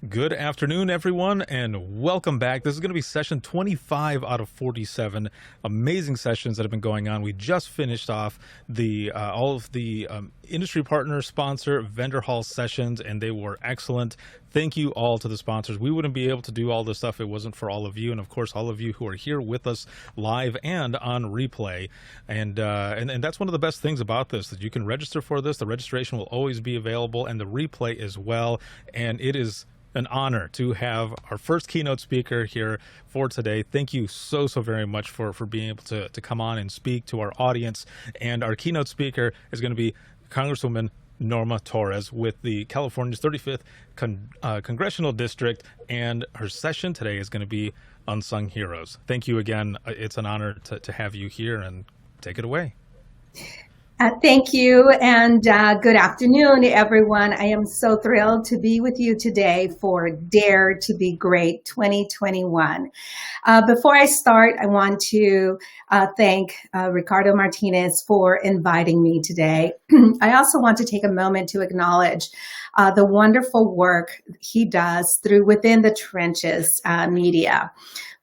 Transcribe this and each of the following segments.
Good afternoon, everyone, and welcome back. This is going to be session 25 out of 47. Amazing sessions that have been going on. We just finished off the all of the industry partner, sponsor, vendor hall sessions, and they were excellent. Thank you all to the sponsors. We wouldn't be able to do all this stuff if it wasn't for all of you, and of course, all of you who are here with us live and on replay. And that's one of the best things about this, that you can register for this. The registration will always be available, and the replay as well. And it is an honor to have our first keynote speaker here for today. Thank you so very much for being able to come on and speak to our audience. And our keynote speaker is going to be Congresswoman Norma Torres with the California's 35th Congressional District, and her session today is going to be Unsung Heroes. Thank you again. It's an honor to have you here, and take it away. Thank you, and good afternoon, everyone. I am so thrilled to be with you today for Dare to Be Great 2021. Before I start, I want to thank Ricardo Martinez for inviting me today. I also want to take a moment to acknowledge the wonderful work he does through Within the Trenches media.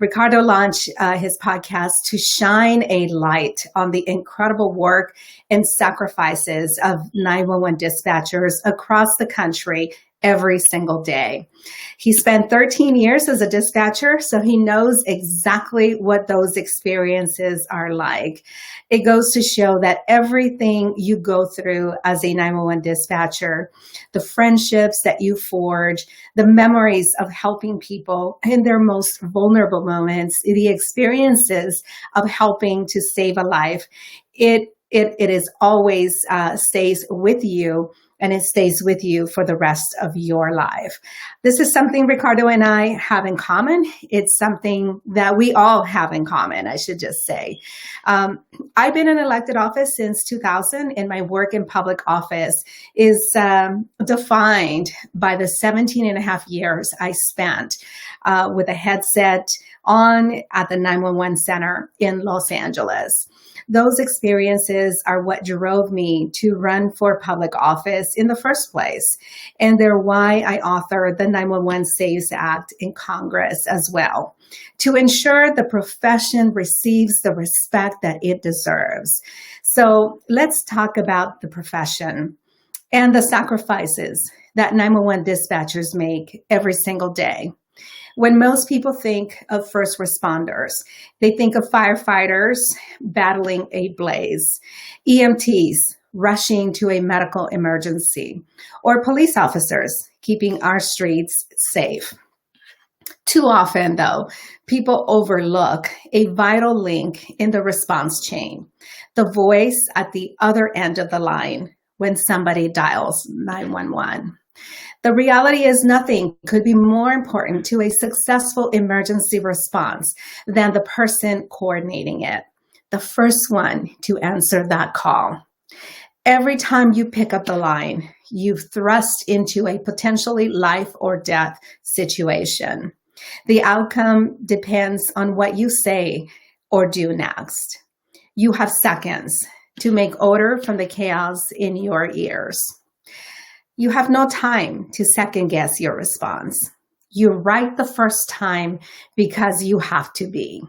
Ricardo launched his podcast to shine a light on the incredible work and sacrifices of 911 dispatchers across the country every single day. He spent 13 years as a dispatcher, so he knows exactly what those experiences are like. It goes to show that everything you go through as a 911 dispatcher, the friendships that you forge, the memories of helping people in their most vulnerable moments, the experiences of helping to save a life, it is always stays with you, and it stays with you for the rest of your life. This is something Ricardo and I have in common. It's something that we all have in common, I should just say. I've been in elected office since 2000, and my work in public office is defined by the 17 and a half years I spent with a headset on at the 911 center in Los Angeles. Those experiences are what drove me to run for public office in the first place. And they're why I authored the 911 Saves Act in Congress as well, to ensure the profession receives the respect that it deserves. So let's talk about the profession and the sacrifices that 911 dispatchers make every single day. When most people think of first responders, they think of firefighters battling a blaze, EMTs rushing to a medical emergency, or police officers keeping our streets safe. Too often, though, people overlook a vital link in the response chain, the voice at the other end of the line when somebody dials 911. The reality is nothing could be more important to a successful emergency response than the person coordinating it, the first one to answer that call. Every time you pick up the line, you've thrust into a potentially life or death situation. The outcome depends on what you say or do next. You have seconds to make order from the chaos in your ears. You have no time to second guess your response. You're right the first time because you have to be.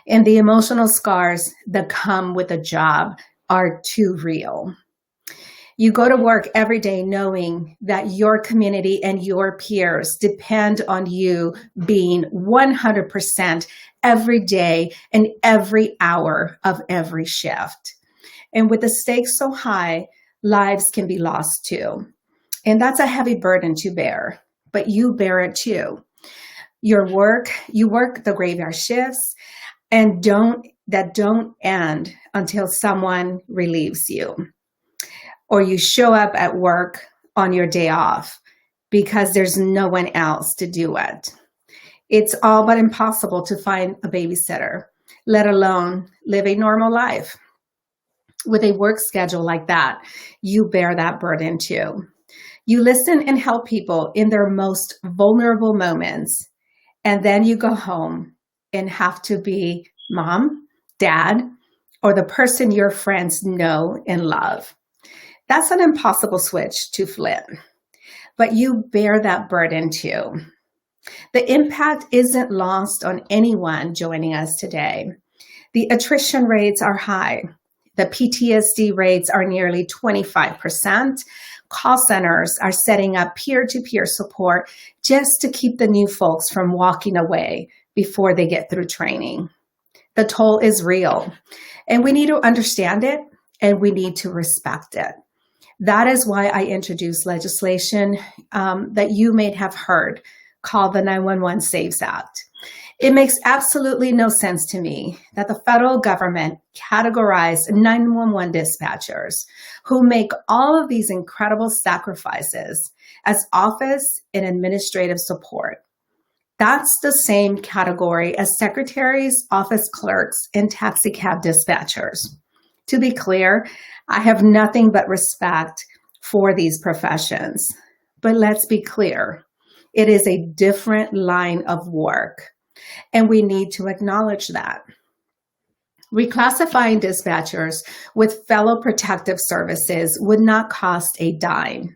And the emotional scars that come with a job are too real. You go to work every day knowing that your community and your peers depend on you being 100% every day and every hour of every shift. And with the stakes so high, lives can be lost too. And that's a heavy burden to bear, but you bear it too. You work the graveyard shifts and don't end until someone relieves you. Or you show up at work on your day off because there's no one else to do it. It's all but impossible to find a babysitter, let alone live a normal life. With a work schedule like that, you bear that burden too. You listen and help people in their most vulnerable moments, and then you go home and have to be mom, dad, or the person your friends know and love. That's an impossible switch to flip. but you bear that burden too. The impact isn't lost on anyone joining us today. The attrition rates are high. The PTSD rates are nearly 25%. Call centers are setting up peer-to-peer support just to keep the new folks from walking away before they get through training. The toll is real, and we need to understand it, and we need to respect it. That is why I introduced legislation that you may have heard called the 911 Saves Act. It makes absolutely no sense to me that the federal government categorized 911 dispatchers who make all of these incredible sacrifices as office and administrative support. That's the same category as secretaries, office clerks, and taxi cab dispatchers. To be clear, I have nothing but respect for these professions. But let's be clear, it is a different line of work, and we need to acknowledge that. Reclassifying dispatchers with fellow protective services would not cost a dime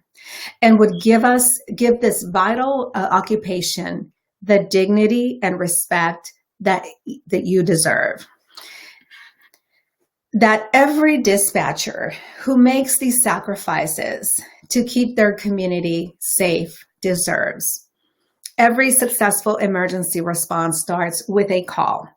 and would give this vital occupation the dignity and respect that you deserve. That every dispatcher who makes these sacrifices to keep their community safe deserves. Every successful emergency response starts with a call,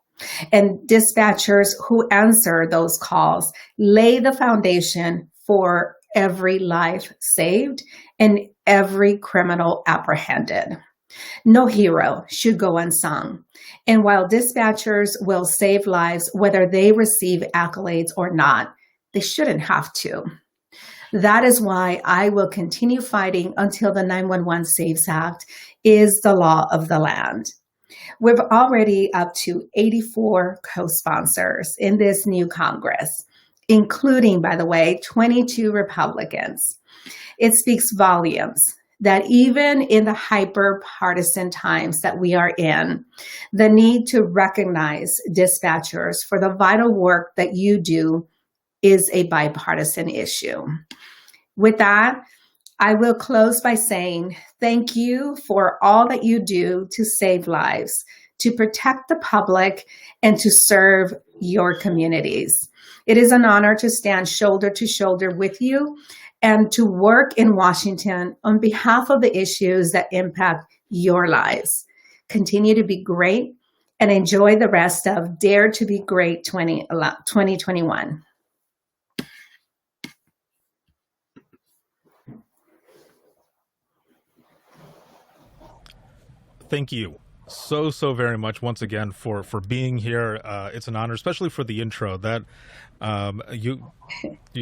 and dispatchers who answer those calls lay the foundation for every life saved and every criminal apprehended. No hero should go unsung. And while dispatchers will save lives, whether they receive accolades or not, they shouldn't have to. That is why I will continue fighting until the 911 Saves Act is the law of the land. We're already up to 84 co-sponsors in this new Congress, including, by the way, 22 Republicans. It speaks volumes that even in the hyper-partisan times that we are in, the need to recognize dispatchers for the vital work that you do is a bipartisan issue. With that, I will close by saying thank you for all that you do to save lives, to protect the public, and to serve your communities. It is an honor to stand shoulder to shoulder with you and to work in Washington on behalf of the issues that impact your lives. Continue to be great and enjoy the rest of Dare to be Great 2021. Thank you so very much once again for being here. It's an honor, especially for the intro. That you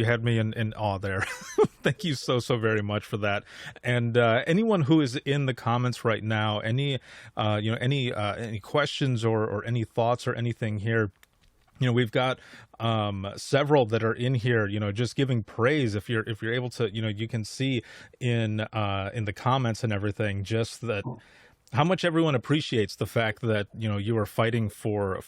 had me in awe there. Thank you so very much for that. And anyone who is in the comments right now, any questions or any thoughts or anything here. We've got several that are in here, just giving praise. If you're able to, you can see in the comments and everything, just that how much everyone appreciates the fact that, you are fighting for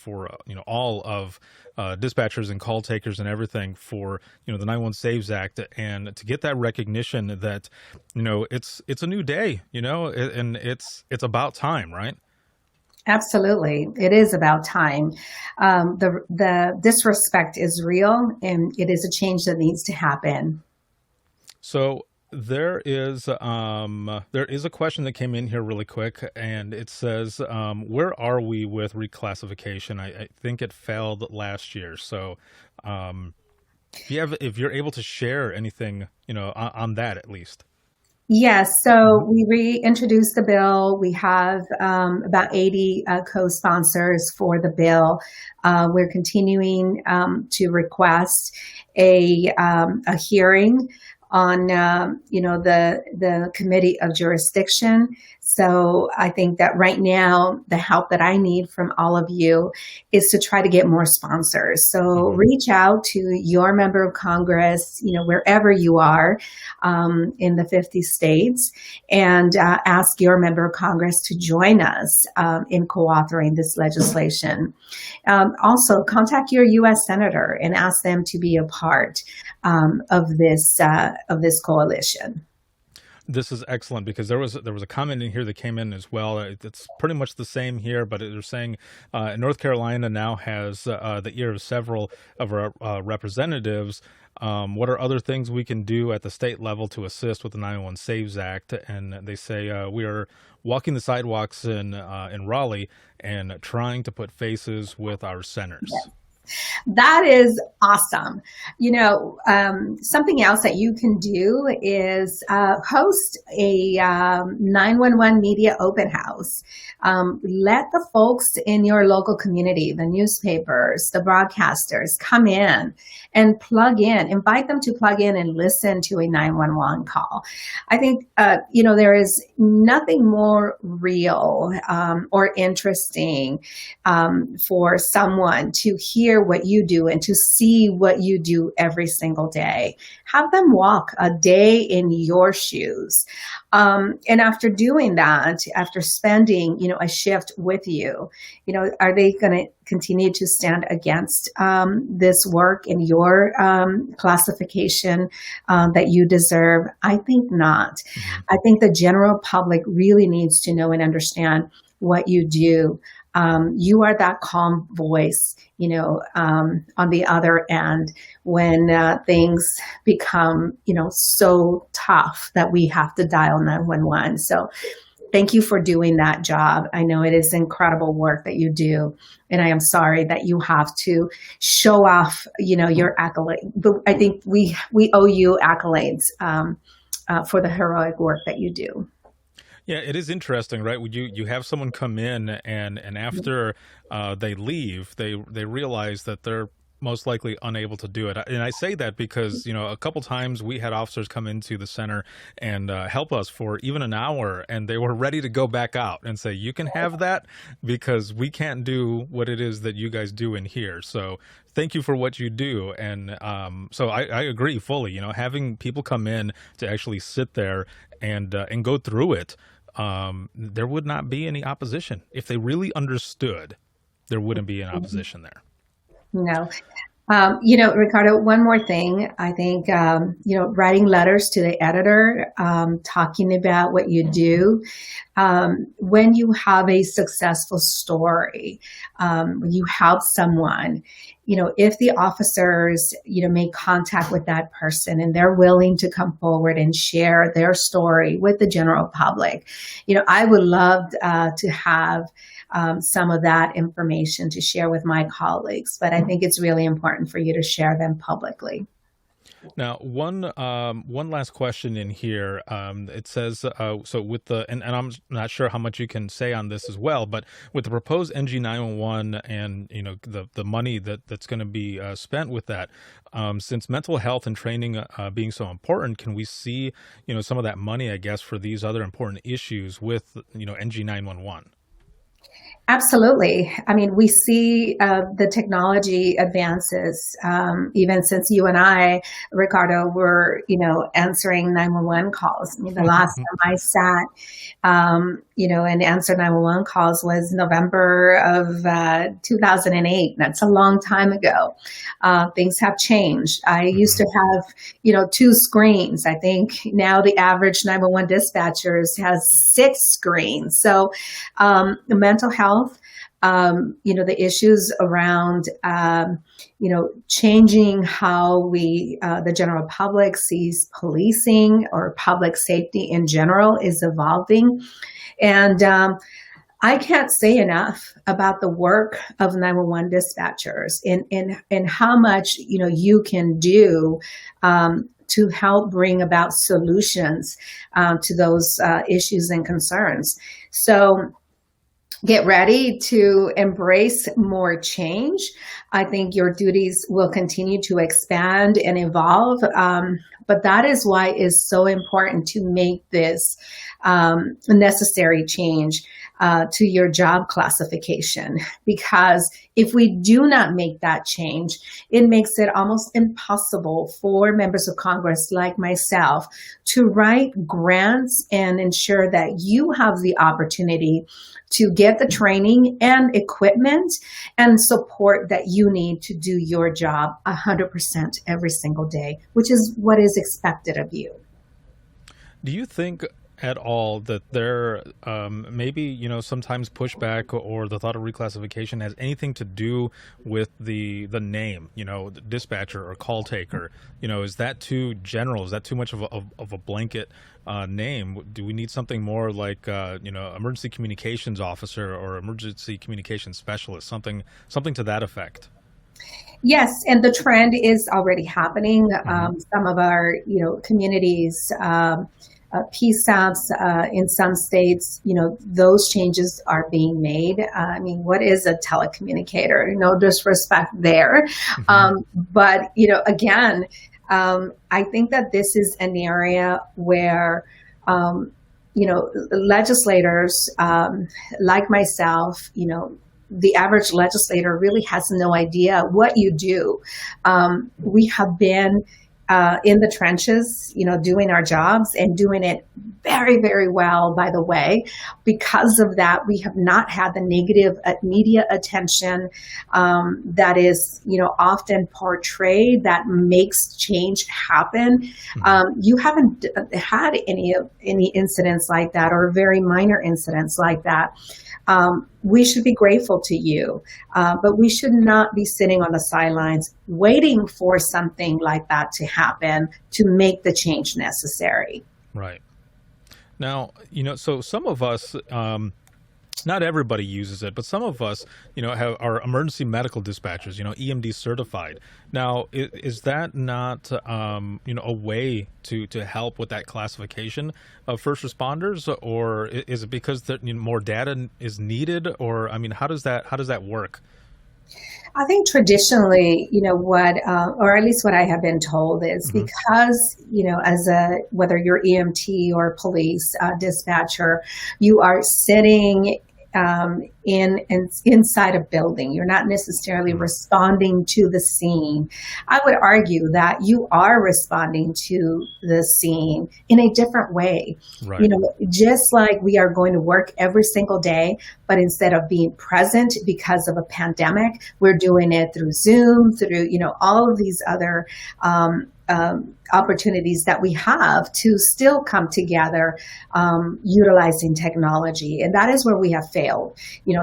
all of dispatchers and call takers and everything for, the 911 Saves Act, and to get that recognition that, it's a new day, and it's about time, right? Absolutely. It is about time. The disrespect is real, and it is a change that needs to happen. So there is a question that came in here really quick, and it says, where are we with reclassification? I think it failed last year. So if you're able to share anything, on that at least. Yes, so we reintroduced the bill. We have about 80 co-sponsors for the bill. We're continuing to request a hearing on the committee of jurisdiction. So I think that right now the help that I need from all of you is to try to get more sponsors. So reach out to your member of Congress, wherever you are in the 50 states, and ask your member of Congress to join us in co-authoring this legislation. Also, contact your U.S. Senator and ask them to be a part of this coalition. This is excellent because there was a comment in here that came in as well. It's pretty much the same here, but they're saying North Carolina now has the ear of several of our representatives. What are other things we can do at the state level to assist with the 911 Saves Act? And they say we are walking the sidewalks in Raleigh and trying to put faces with our centers. That is awesome. Something else that you can do is host a 911 media open house. Let the folks in your local community, the newspapers, the broadcasters, come in and plug in, invite them to plug in and listen to a 911 call. I think, there is nothing more real or interesting for someone to hear what you do and to see what you do every single day. Have them walk a day in your shoes. And after doing that, after spending, a shift with you, are they going to continue to stand against this work in your classification that you deserve? I think not. Mm-hmm. I think the general public really needs to know and understand what you do. You are that calm voice, on the other end when things become, so tough that we have to dial 911. So thank you for doing that job. I know it is incredible work that you do. And I am sorry that you have to show off, your accolade. But I think we owe you accolades for the heroic work that you do. Yeah, it is interesting, right? You have someone come in and after they leave, they realize that they're most likely unable to do it. And I say that because, a couple times we had officers come into the center and help us for even an hour, and they were ready to go back out and say, you can have that because we can't do what it is that you guys do in here. So thank you for what you do. And so I agree fully, having people come in to actually sit there and go through it. There would not be any opposition. If they really understood, there wouldn't be an opposition there. No. Ricardo, one more thing. I think, writing letters to the editor, talking about what you do. When you have a successful story, when you help someone, if the officers, make contact with that person and they're willing to come forward and share their story with the general public, I would love to have some of that information to share with my colleagues, but I think it's really important for you to share them publicly. Now, one last question in here. It says, so with and I'm not sure how much you can say on this as well, but with the proposed NG 911 and, the money that's going to be spent with that, since mental health and training being so important, can we see, some of that money, I guess, for these other important issues with, NG 911? Absolutely. I mean, we see the technology advances, even since you and I, Ricardo, were, answering 911 calls. I mean, the last time I sat, and answered 911 calls was November of 2008. That's a long time ago. Things have changed. I used to have, 2 screens. I think now the average 911 dispatchers has 6 screens. So the mental health, the issues around, changing how the general public sees policing or public safety in general is evolving. And I can't say enough about the work of 911 dispatchers and how much, you can do to help bring about solutions to those issues and concerns. So get ready to embrace more change. I think your duties will continue to expand and evolve. But that is why it's so important to make this necessary change to your job classification. Because if we do not make that change, it makes it almost impossible for members of Congress like myself to write grants and ensure that you have the opportunity to get the training and equipment and support that you need to do your job 100% every single day, which is what is expected of you. Do you think at all that there maybe sometimes pushback or the thought of reclassification has anything to do with the name, the dispatcher or call taker? Is that too general? Is that too much of a blanket name? Do we need something more like emergency communications officer or emergency communications specialist, something to that effect? Yes, and the trend is already happening. Hmm. Some of our, communities, PSAPs in some states, those changes are being made. I mean, what is a telecommunicator? No disrespect there, Hmm. but again, I think that this is an area where. Legislators like myself, the average legislator really has no idea what you do. We have been in the trenches, doing our jobs and doing it very, very well, by the way. Because of that, we have not had the negative media attention that is, often portrayed that makes change happen. Hmm. You haven't had any incidents like that or very minor incidents like that. We should be grateful to you, but we should not be sitting on the sidelines waiting for something like that to happen to make the change necessary. Right. Now, so some of us, not everybody uses it, but some of us, have our emergency medical dispatchers, EMD certified. Now, is that not, a way to help with that classification of first responders, or is it because more data is needed, or I mean, how does that work? I think traditionally, or at least what I have been told is Hmm. because, whether you're EMT or police dispatcher, you are sitting inside a building. You're not necessarily Hmm. responding to the scene. I would argue that you are responding to the scene in a different way. Right. Just like we are going to work every single day, but instead of being present because of a pandemic, we're doing it through Zoom, through, all of these other opportunities that we have to still come together utilizing technology. And that is where we have failed,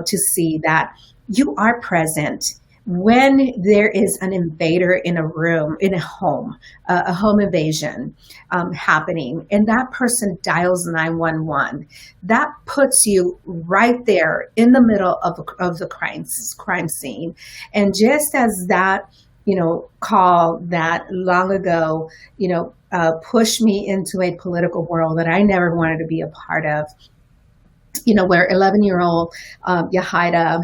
to see that you are present when there is an invader in a room, in a home invasion happening, and that person dials 911. That puts you right there in the middle of the crime scene. And just as that, call that long ago, pushed me into a political world that I never wanted to be a part of, where 11-year-old Yahida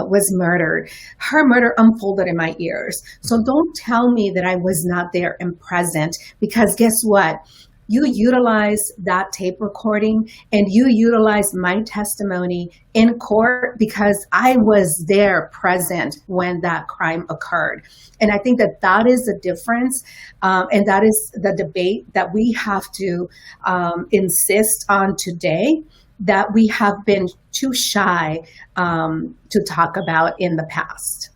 was murdered. Her murder unfolded in my ears. So don't tell me that I was not there and present, because guess what? You utilize that tape recording and you utilize my testimony in court because I was there present when that crime occurred. And I think that that is the difference. And that is the debate that we have to insist on today, that we have been too shy to talk about in the past.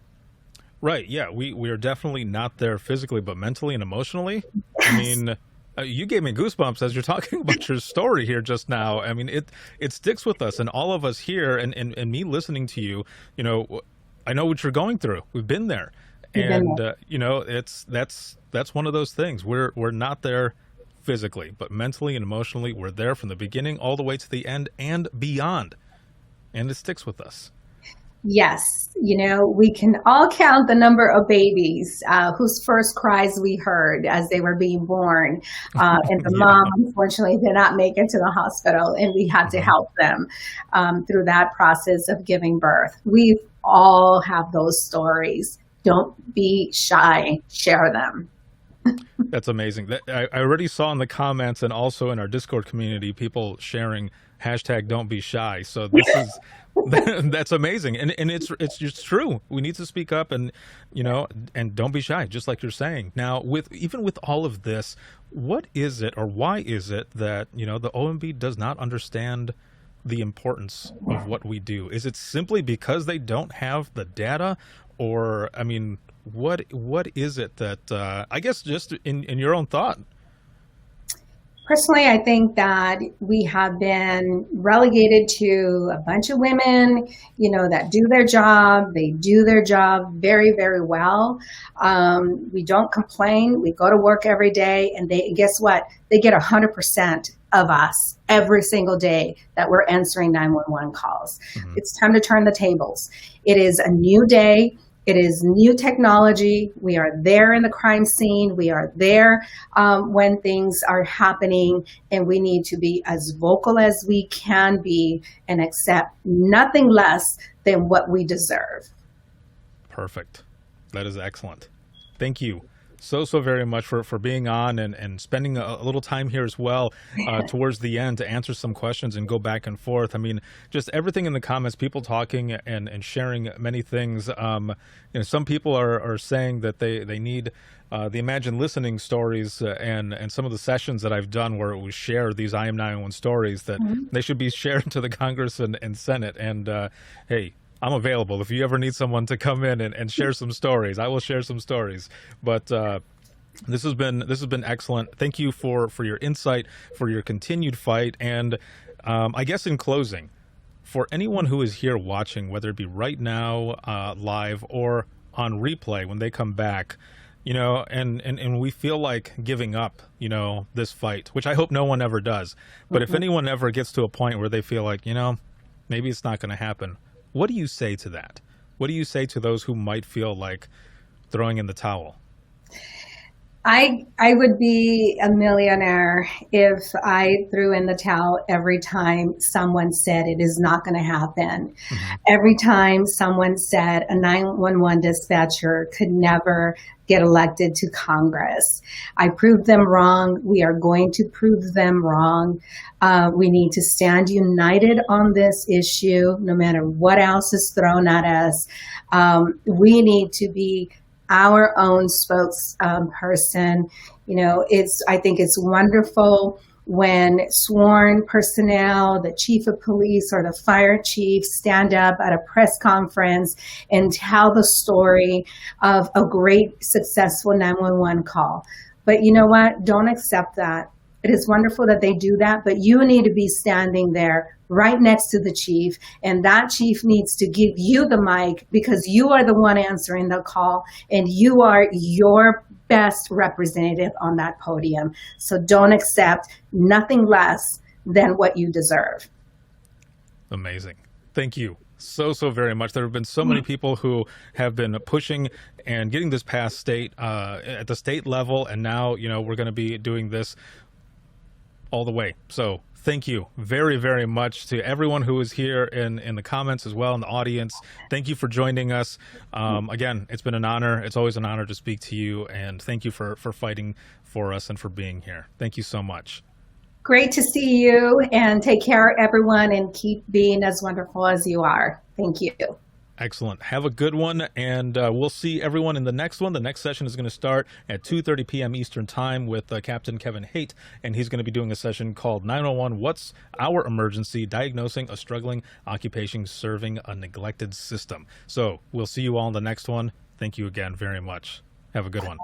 Right. Yeah. We are definitely not there physically, but mentally and emotionally. I mean, you gave me goosebumps as you're talking about your story here just now. I mean, it sticks with us, and all of us here, and me listening to you. I know what you're going through. We've been there, Even and that's one of those things. We're not there physically, but mentally and emotionally, we're there from the beginning all the way to the end and beyond, and it sticks with us. Yes, we can all count the number of babies whose first cries we heard as they were being born. And the Yeah. mom, unfortunately, did not make it to the hospital, and we had to Hmm. help them through that process of giving birth. We all have those stories. Don't be shy, share them. That's amazing. I already saw in the comments and also in our Discord community people sharing hashtag don't be shy. So this is that's amazing. And it's just true. We need to speak up and don't be shy, just like you're saying. Now, with all of this, what is it or why is it that, the OMB does not understand the importance of what we do? Is it simply because they don't have the data, or I mean, what is it that I guess just in your own thought? Personally, I think that we have been relegated to a bunch of women, that do their job. They do their job very, very well. We don't complain. We go to work every day, and guess what? They get 100% of us every single day that we're answering 911 calls. Mm-hmm. It's time to turn the tables. It is a new day. It is new technology. We are there in the crime scene. We are there when things are happening, and we need to be as vocal as we can be and accept nothing less than what we deserve. Perfect. That is excellent. Thank you so very much for being on and spending a little time here as well towards the end to answer some questions and go back and forth. I mean, just everything in the comments, people talking and sharing many things. Some people are saying that they need the Imagine Listening stories and some of the sessions that I've done where it was share these I Am 911 stories, that they should be shared to the Congress and Senate. And hey, I'm available. If you ever need someone to come in and share some stories, I will share some stories. But this has been excellent. Thank you for your insight, for your continued fight. And I guess in closing, for anyone who is here watching, whether it be right now, live, or on replay when they come back, and we feel like giving up, this fight, which I hope no one ever does. But if anyone ever gets to a point where they feel like, maybe it's not going to happen, what do you say to that? What do you say to those who might feel like throwing in the towel? I would be a millionaire if I threw in the towel every time someone said it is not going to happen. Mm-hmm. Every time someone said a 911 dispatcher could never get elected to Congress. I proved them wrong. We are going to prove them wrong. We need to stand united on this issue, no matter what else is thrown at us. We need to be our own spokesperson. I think it's wonderful when sworn personnel, the chief of police or the fire chief, stand up at a press conference and tell the story of a great, successful 911 call. But you know what? Don't accept that. It is wonderful that they do that, but you need to be standing there right next to the chief, and that chief needs to give you the mic because you are the one answering the call, and you are your best representative on that podium. So don't accept nothing less than what you deserve. Amazing. Thank you so very much. There have been so many people who have been pushing and getting this past state at the state level, and now we're going to be doing this all the way. So thank you very much to everyone who is here in the comments as well, in the audience. Thank you for joining us. Again, it's been an honor. It's always an honor to speak to you, and thank you for fighting for us and for being here. Thank you so much. Great to see you, and take care, everyone, and keep being as wonderful as you are. Thank you. Excellent. Have a good one, and we'll see everyone in the next one. The next session is going to start at 2:30 p.m. Eastern Time with Captain Kevin Haight, and he's going to be doing a session called 911, What's Our Emergency? Diagnosing a Struggling Occupation Serving a Neglected System. So we'll see you all in the next one. Thank you again very much. Have a good one.